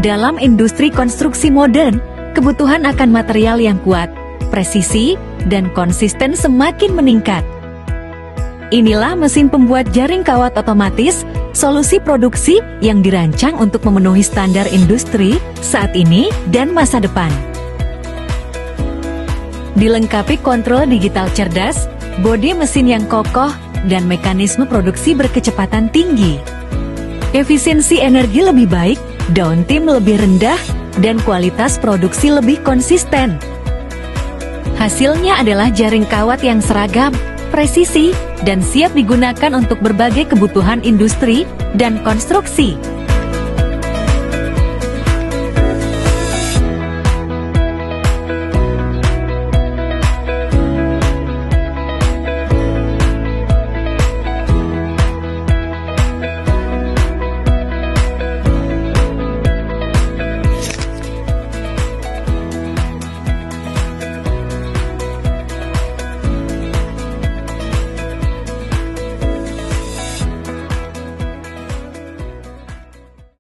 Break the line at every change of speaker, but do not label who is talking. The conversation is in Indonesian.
Dalam industri konstruksi modern, kebutuhan akan material yang kuat, presisi, dan konsisten semakin meningkat. Inilah mesin pembuat jaring kawat otomatis, solusi produksi yang dirancang untuk memenuhi standar industri saat ini dan masa depan. Dilengkapi kontrol digital cerdas, bodi mesin yang kokoh, dan mekanisme produksi berkecepatan tinggi. Efisiensi energi lebih baik, downtime lebih rendah, dan kualitas produksi lebih konsisten. Hasilnya adalah jaring kawat yang seragam, presisi, dan siap digunakan untuk berbagai kebutuhan industri dan konstruksi.